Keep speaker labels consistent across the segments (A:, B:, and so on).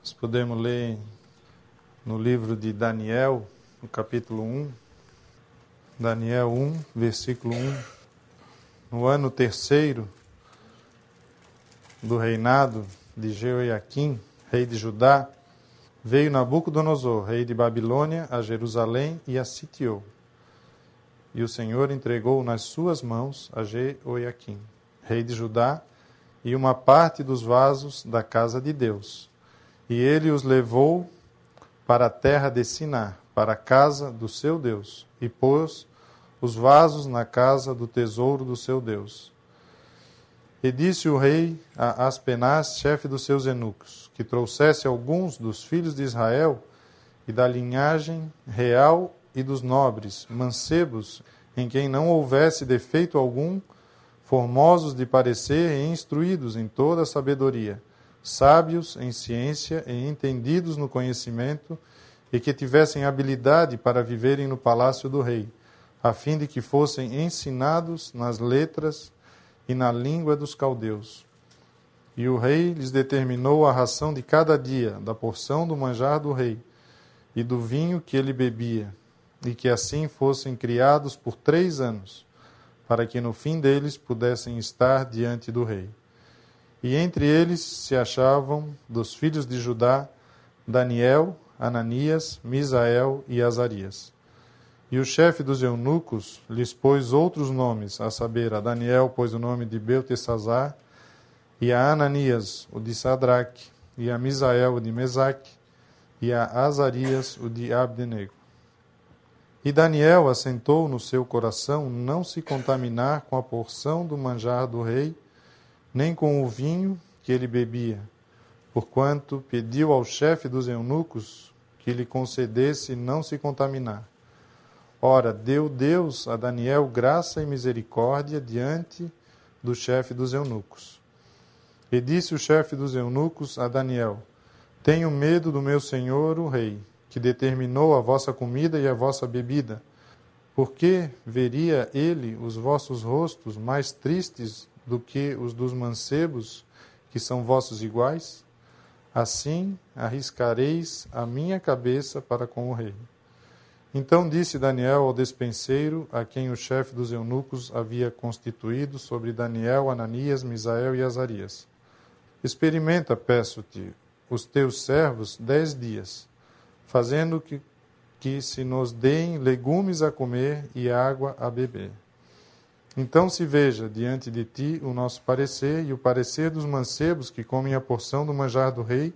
A: Nós podemos ler no livro de Daniel, no capítulo 1, Daniel 1, versículo 1. No ano terceiro do reinado de Jeoiaquim, rei de Judá, veio Nabucodonosor, rei de Babilônia, a Jerusalém e a sitiou. E o Senhor entregou nas suas mãos a Jeoiaquim, rei de Judá, e uma parte dos vasos da casa de Deus. E ele os levou para a terra de Siná, para a casa do seu Deus, e pôs os vasos na casa do tesouro do seu Deus. E disse o rei a Aspenaz, chefe dos seus eunucos, que trouxesse alguns dos filhos de Israel e da linhagem real e dos nobres, mancebos, em quem não houvesse defeito algum, formosos de parecer e instruídos em toda a sabedoria, sábios em ciência e entendidos no conhecimento, e que tivessem habilidade para viverem no palácio do rei, a fim de que fossem ensinados nas letras e na língua dos caldeus. E o rei lhes determinou a ração de cada dia, da porção do manjar do rei, e do vinho que ele bebia, e que assim fossem criados por 3 anos, para que no fim deles pudessem estar diante do rei. E entre eles se achavam, dos filhos de Judá, Daniel, Ananias, Misael e Azarias. E o chefe dos eunucos lhes pôs outros nomes, a saber, a Daniel pôs o nome de Beltesazar, e a Ananias o de Sadraque, e a Misael o de Mesaque, e a Azarias o de Abdenego. E Daniel assentou no seu coração não se contaminar com a porção do manjar do rei, nem com o vinho que ele bebia, porquanto pediu ao chefe dos eunucos que lhe concedesse não se contaminar. Ora, deu Deus a Daniel graça e misericórdia diante do chefe dos eunucos. E disse o chefe dos eunucos a Daniel: Tenho medo do meu senhor o rei, que determinou a vossa comida e a vossa bebida. Porque veria ele os vossos rostos mais tristes do que os dos mancebos, que são vossos iguais? Assim arriscareis a minha cabeça para com o rei. Então disse Daniel ao despenseiro, a quem o chefe dos eunucos havia constituído sobre Daniel, Ananias, Misael e Azarias: Experimenta, peço-te, os teus servos 10 dias, fazendo que se nos deem legumes a comer e água a beber. Então se veja diante de ti o nosso parecer e o parecer dos mancebos que comem a porção do manjar do rei,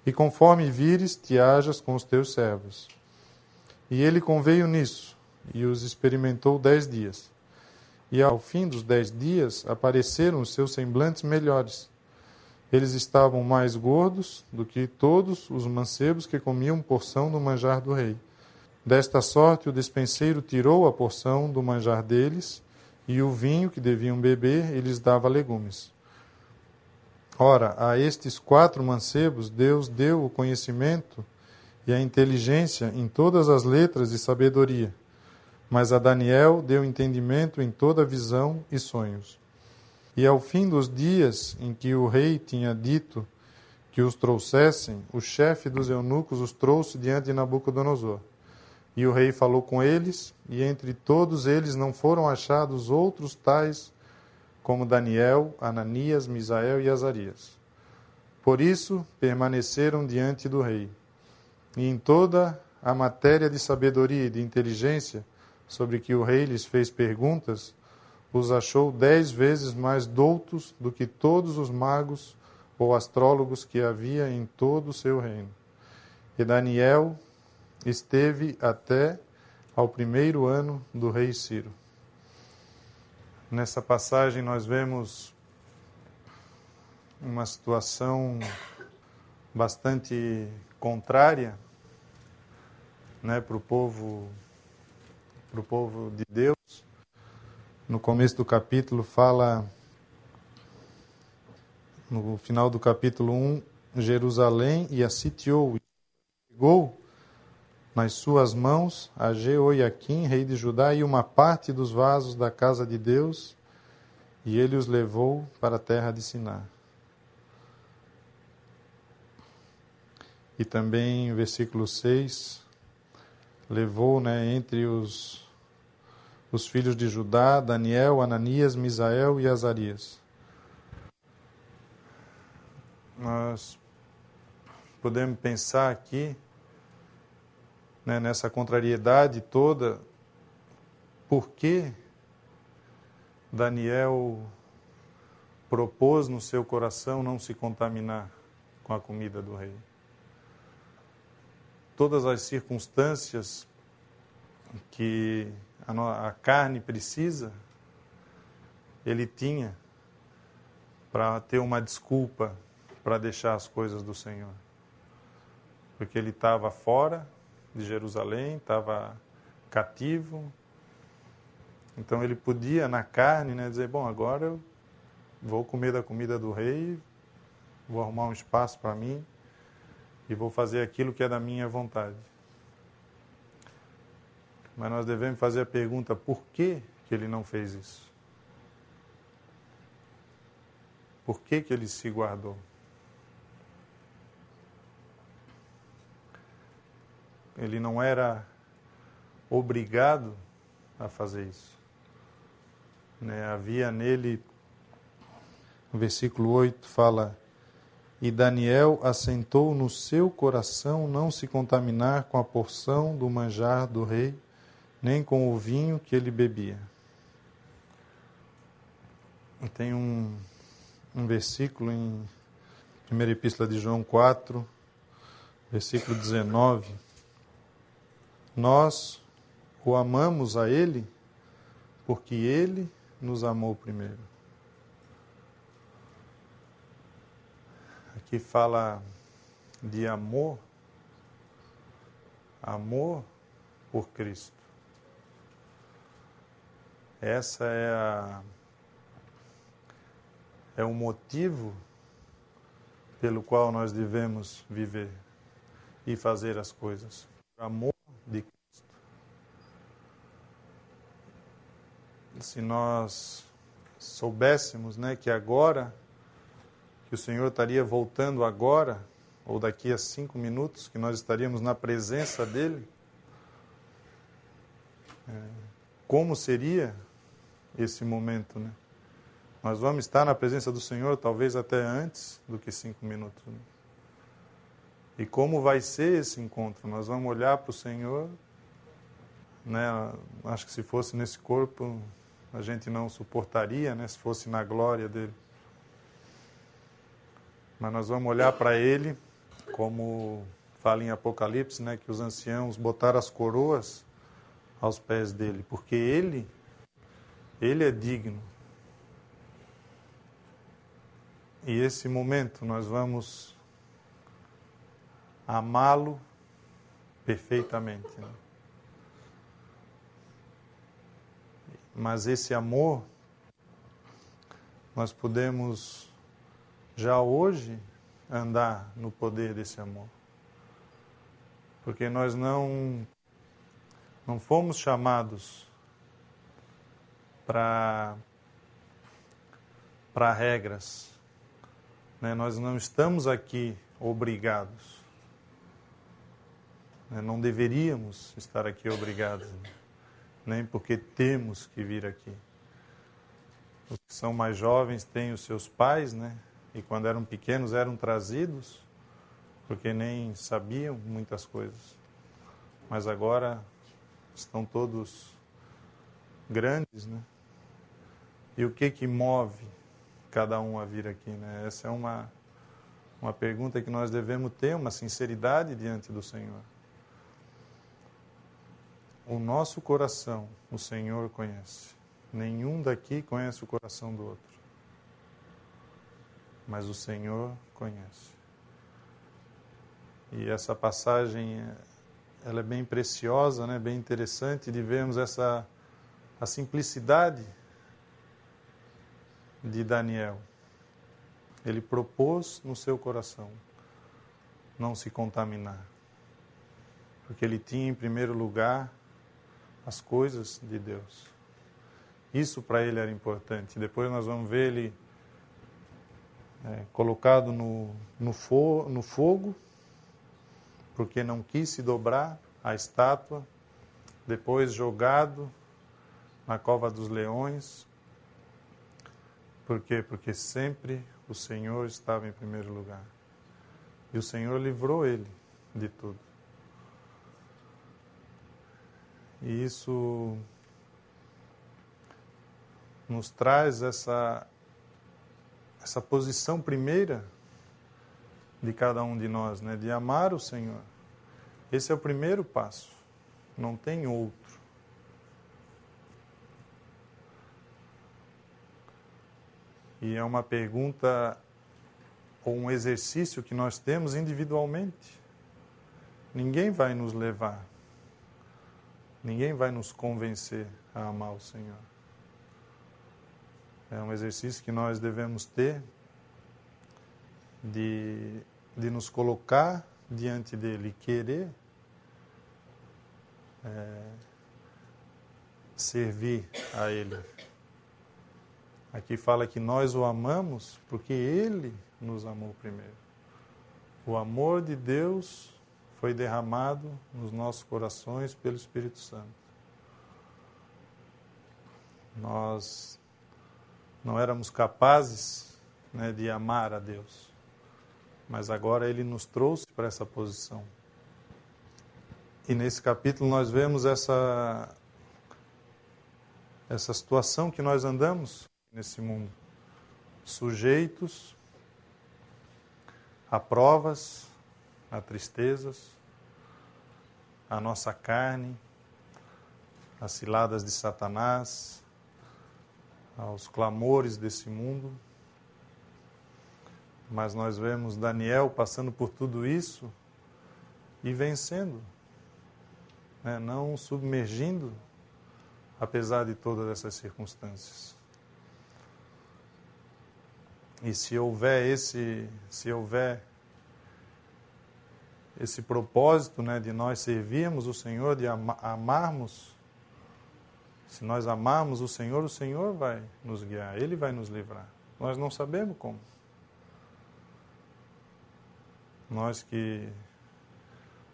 A: e conforme vires, te hajas com os teus servos. E ele conveio nisso, e os experimentou 10 dias. E ao fim dos 10 dias apareceram os seus semblantes melhores. Eles estavam mais gordos do que todos os mancebos que comiam porção do manjar do rei. Desta sorte o despenseiro tirou a porção do manjar deles, e o vinho que deviam beber, e lhes dava legumes. Ora, a estes 4 mancebos Deus deu o conhecimento e a inteligência em todas as letras e sabedoria, mas a Daniel deu entendimento em toda visão e sonhos. E ao fim dos dias em que o rei tinha dito que os trouxessem, o chefe dos eunucos os trouxe diante de Nabucodonosor. E o rei falou com eles, e entre todos eles não foram achados outros tais como Daniel, Ananias, Misael e Azarias. Por isso permaneceram diante do rei. E em toda a matéria de sabedoria e de inteligência, sobre que o rei lhes fez perguntas, os achou 10 vezes mais doutos do que todos os magos ou astrólogos que havia em todo o seu reino. E Daniel esteve até ao 1º ano do rei Ciro. Nessa passagem nós vemos uma situação bastante contrária, né, para o povo de Deus. No começo do capítulo fala, no final do capítulo 1, Jerusalém e a sitiou, e pegou nas suas mãos a Jeoiaquim, rei de Judá, e uma parte dos vasos da casa de Deus, e ele os levou para a terra de Siná. E também, versículo 6, levou, entre os filhos de Judá, Daniel, Ananias, Misael e Azarias. Nós podemos pensar aqui, nessa contrariedade toda, por que Daniel propôs no seu coração não se contaminar com a comida do rei. Todas as circunstâncias que a carne precisa, ele tinha para ter uma desculpa para deixar as coisas do Senhor. Porque ele estava fora de Jerusalém, estava cativo. Então ele podia, na carne, dizer, bom, agora eu vou comer da comida do rei, vou arrumar um espaço para mim e vou fazer aquilo que é da minha vontade. Mas nós devemos fazer a pergunta, por que ele não fez isso? Por que ele se guardou? Ele não era obrigado a fazer isso. Havia nele, no versículo 8 fala, e Daniel assentou no seu coração não se contaminar com a porção do manjar do rei, nem com o vinho que ele bebia. Tem um versículo em 1ª Epístola de João 4, versículo 19. Nós o amamos a ele porque ele nos amou primeiro. Aqui fala de amor por Cristo. Essa é o motivo pelo qual nós devemos viver e fazer as coisas. O amor de Cristo. Se nós soubéssemos, que agora, que o Senhor estaria voltando agora, ou daqui a 5 minutos, que nós estaríamos na presença dEle, como seria esse momento, Nós vamos estar na presença do Senhor talvez até antes do que 5 minutos. E como vai ser esse encontro? Nós vamos olhar para o Senhor, acho que se fosse nesse corpo, a gente não suportaria, se fosse na glória dele. Mas nós vamos olhar para ele, como fala em Apocalipse, que os anciãos botaram as coroas aos pés dele, porque ele é digno. E esse momento nós vamos amá-lo perfeitamente. Mas esse amor, nós podemos já hoje andar no poder desse amor. Porque nós não fomos chamados para regras. Nós não estamos aqui obrigados. Não deveríamos estar aqui obrigados, nem porque temos que vir aqui. Os que são mais jovens têm os seus pais, e quando eram pequenos eram trazidos, porque nem sabiam muitas coisas. Mas agora estão todos grandes, E o que move cada um a vir aqui, Essa é uma pergunta que nós devemos ter, uma sinceridade diante do Senhor. O nosso coração, o Senhor conhece. Nenhum daqui conhece o coração do outro. Mas o Senhor conhece. E essa passagem, ela é bem preciosa, bem interessante de vermos a simplicidade de Daniel. Ele propôs no seu coração não se contaminar. Porque ele tinha em primeiro lugar as coisas de Deus. Isso para ele era importante. Depois nós vamos ver ele colocado no fogo, porque não quis se dobrar à estátua, depois jogado na cova dos leões. Por quê? Porque sempre o Senhor estava em primeiro lugar. E o Senhor livrou ele de tudo. E isso nos traz essa posição primeira de cada um de nós, né? De amar o Senhor. Esse é o primeiro passo, não tem outro. E é uma pergunta ou um exercício que nós temos individualmente. Ninguém vai nos levar, ninguém vai nos convencer a amar o Senhor. É um exercício que nós devemos ter de nos colocar diante dele, querer servir a ele. Aqui fala que nós o amamos porque ele nos amou primeiro. O amor de Deus foi derramado nos nossos corações pelo Espírito Santo. Nós não éramos capazes, né, de amar a Deus, mas agora Ele nos trouxe para essa posição. E nesse capítulo nós vemos essa situação que nós andamos nesse mundo, sujeitos a provas, a tristezas, a nossa carne, às ciladas de Satanás, aos clamores desse mundo. Mas nós vemos Daniel passando por tudo isso e vencendo, né? Não submergindo, apesar de todas essas circunstâncias. E se houver esse propósito, né, de nós servirmos o Senhor, de amarmos, se nós amarmos o Senhor vai nos guiar, Ele vai nos livrar. Nós não sabemos como.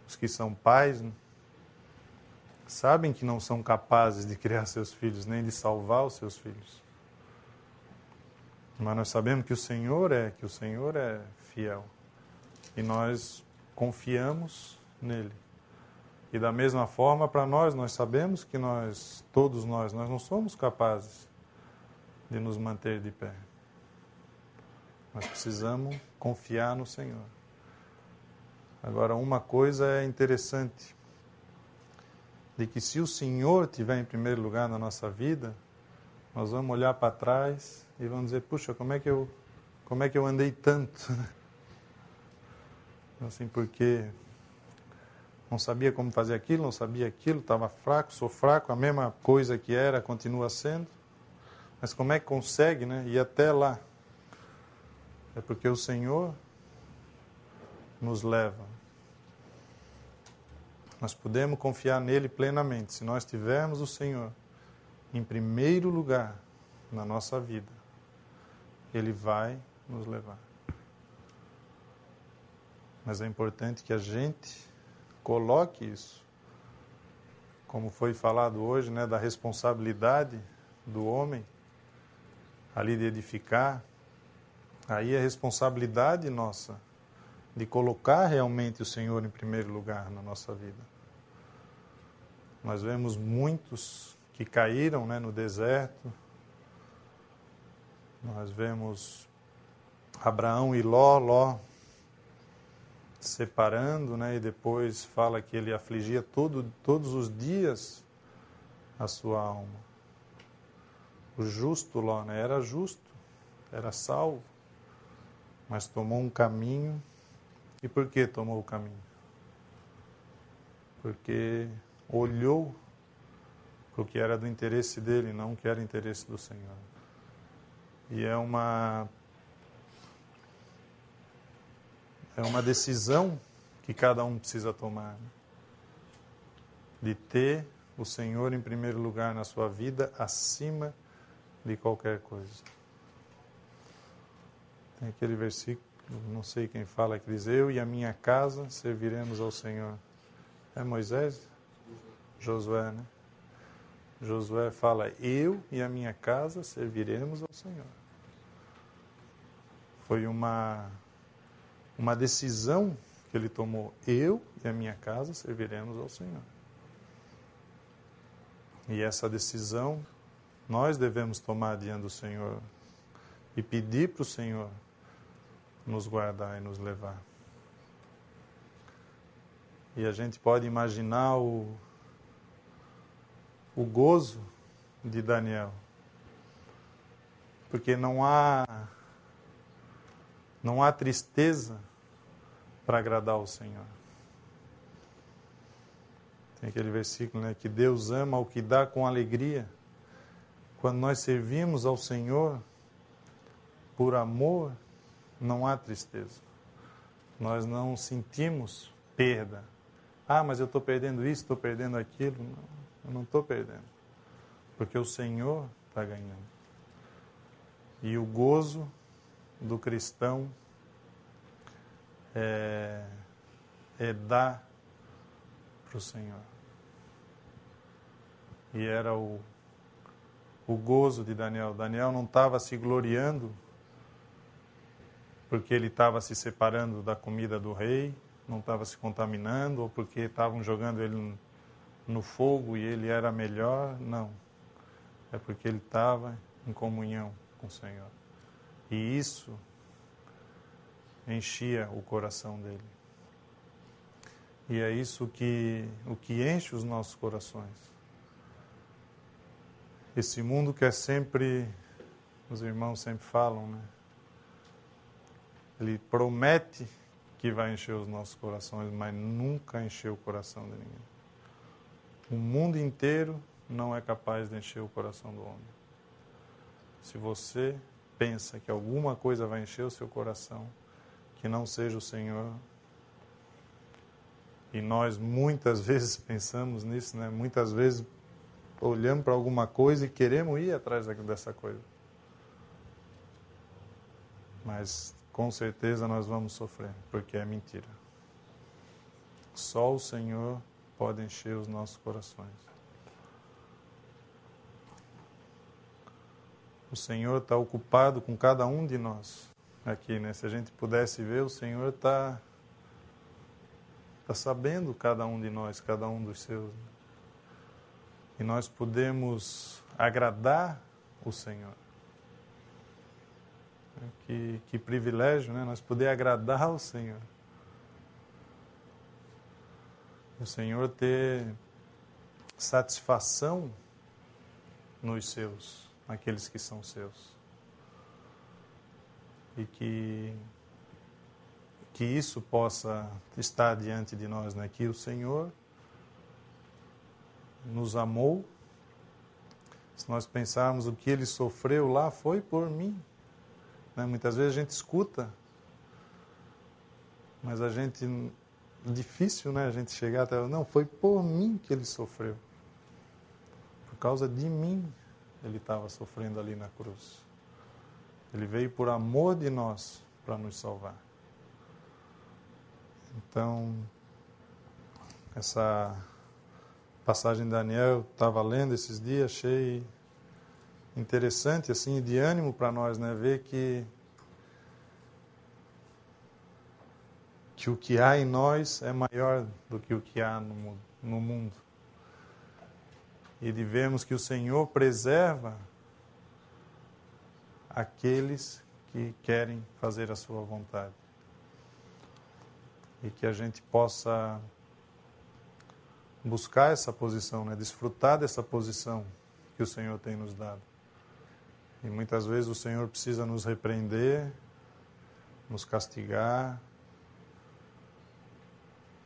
A: Os que são pais, sabem que não são capazes de criar seus filhos, nem de salvar os seus filhos. Mas nós sabemos que o Senhor é fiel. E nós confiamos nele. E da mesma forma, para nós sabemos que todos nós não somos capazes de nos manter de pé. Nós precisamos confiar no Senhor. Agora, uma coisa é interessante, de que se o Senhor estiver em primeiro lugar na nossa vida, nós vamos olhar para trás e vamos dizer, puxa, como é que eu andei tanto? Assim, porque não sabia como fazer aquilo, estava fraco, sou fraco, a mesma coisa que era, continua sendo. Mas como é que consegue, né, ir até lá? É porque o Senhor nos leva. Nós podemos confiar nele plenamente. Se nós tivermos o Senhor em primeiro lugar na nossa vida, Ele vai nos levar. Mas é importante que a gente coloque isso, como foi falado hoje, né, da responsabilidade do homem ali de edificar. Aí é responsabilidade nossa de colocar realmente o Senhor em primeiro lugar na nossa vida. Nós vemos muitos que caíram, né, no deserto. Nós vemos Abraão e Ló separando, né, e depois fala que ele afligia todos os dias a sua alma. O justo Ló, né, era justo, era salvo, mas tomou um caminho. E por que tomou o caminho? Porque olhou para o que era do interesse dele, não o que era interesse do Senhor. E é uma decisão que cada um precisa tomar, né? De ter o Senhor em primeiro lugar na sua vida, acima de qualquer coisa. Tem aquele versículo não sei quem fala, que diz: eu e a minha casa serviremos ao Senhor. É Moisés? Josué, né? Josué fala: eu e a minha casa serviremos ao Senhor. Foi uma decisão que ele tomou: eu e a minha casa serviremos ao Senhor. E essa decisão nós devemos tomar diante do Senhor e pedir para o Senhor nos guardar e nos levar. E a gente pode imaginar o gozo de Daniel, porque não há tristeza para agradar ao Senhor. Tem aquele versículo, né, que Deus ama o que dá com alegria. Quando nós servimos ao Senhor por amor, não há tristeza. Nós não sentimos perda. Ah, mas eu estou perdendo isso, estou perdendo aquilo. Não, eu não estou perdendo, porque o Senhor está ganhando. E o gozo do cristão é dar para o Senhor. E era o gozo de Daniel. Daniel não estava se gloriando porque ele estava se separando da comida do rei, não estava se contaminando, ou porque estavam jogando ele no fogo e ele era melhor. Não. É porque ele estava em comunhão com o Senhor. E isso enchia o coração dele. E é isso o que enche os nossos corações. Esse mundo quer sempre, os irmãos sempre falam, né? Ele promete que vai encher os nossos corações, mas nunca encheu o coração de ninguém. O mundo inteiro não é capaz de encher o coração do homem. Se você pensa que alguma coisa vai encher o seu coração, que não seja o Senhor, e nós muitas vezes pensamos nisso, né? Muitas vezes olhamos para alguma coisa e queremos ir atrás dessa coisa. Mas com certeza nós vamos sofrer, porque é mentira. Só o Senhor pode encher os nossos corações. O Senhor está ocupado com cada um de nós aqui, né? Se a gente pudesse ver, o Senhor está sabendo cada um de nós, cada um dos seus. E nós podemos agradar o Senhor. Que privilégio, né? Nós poder agradar o Senhor. O Senhor ter satisfação nos seus, naqueles que são seus. E que isso possa estar diante de nós, né? Que o Senhor nos amou. Se nós pensarmos o que Ele sofreu lá, foi por mim. Né? Muitas vezes a gente escuta, mas difícil, né? A gente chegar até... Não, foi por mim que Ele sofreu. Por causa de mim, Ele estava sofrendo ali na cruz. Ele veio por amor de nós para nos salvar. Então, essa passagem de Daniel, eu estava lendo esses dias, achei interessante, assim, de ânimo para nós, né? Ver que o que há em nós é maior do que o que há no mundo. E de vermos que o Senhor preserva aqueles que querem fazer a sua vontade. E que a gente possa buscar essa posição, né? Desfrutar dessa posição que o Senhor tem nos dado. E muitas vezes o Senhor precisa nos repreender, nos castigar,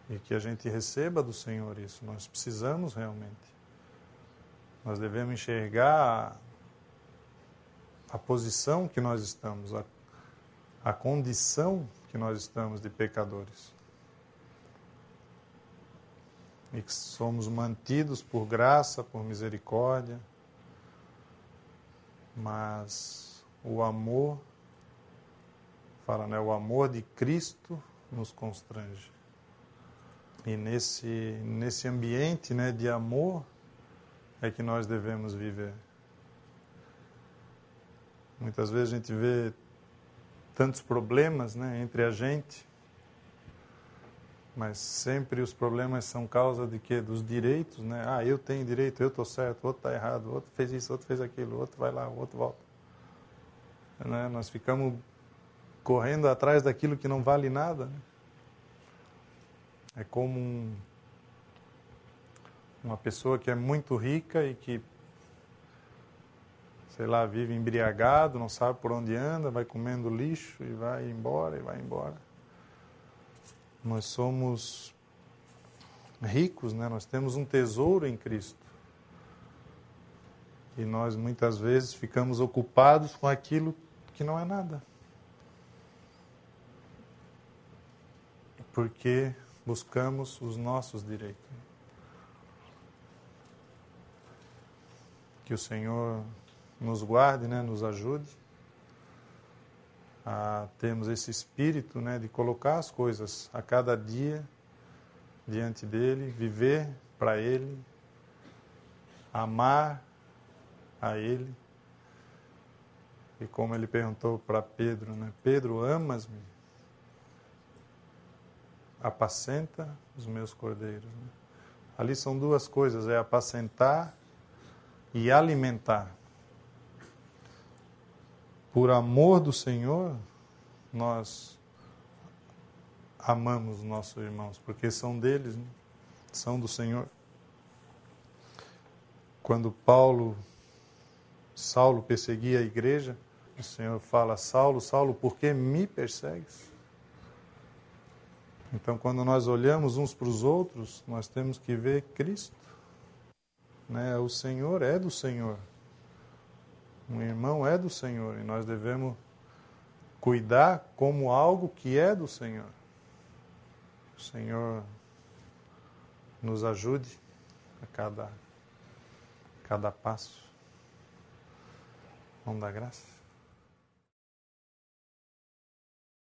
A: e que a gente receba do Senhor isso. Nós precisamos realmente. Nós devemos enxergar a posição que nós estamos, a condição que nós estamos de pecadores. E que somos mantidos por graça, por misericórdia, mas o amor fala, né? O amor de Cristo nos constrange. E nesse ambiente, né, de amor é que nós devemos viver. Muitas vezes a gente vê tantos problemas, né, entre a gente, mas sempre os problemas são causa de quê? Dos direitos, né? Ah, eu tenho direito, eu estou certo, o outro está errado, o outro fez isso, o outro fez aquilo, o outro vai lá, o outro volta. Né? Nós ficamos correndo atrás daquilo que não vale nada. Né? É como uma pessoa que é muito rica e que, sei lá, vive embriagado, não sabe por onde anda, vai comendo lixo e vai embora e vai embora. Nós somos ricos, né? Nós temos um tesouro em Cristo. E nós muitas vezes ficamos ocupados com aquilo que não é nada. Porque buscamos os nossos direitos. Que o Senhor nos guarde, né? Nos ajude a termos esse espírito, né? De colocar as coisas a cada dia diante dele, viver para ele, amar a ele. E como ele perguntou para Pedro, né? Pedro, amas-me? Apacenta os meus cordeiros. Né? Ali são duas coisas, é apacentar e alimentar. Por amor do Senhor, nós amamos nossos irmãos, porque são deles, né? São do Senhor. Quando Saulo perseguia a igreja, o Senhor fala, Saulo, Saulo, por que me persegues? Então, quando nós olhamos uns para os outros, nós temos que ver Cristo. Né? O Senhor é do Senhor. Um irmão é do Senhor e nós devemos cuidar como algo que é do Senhor. O Senhor nos ajude a cada passo. Vamos dar graça.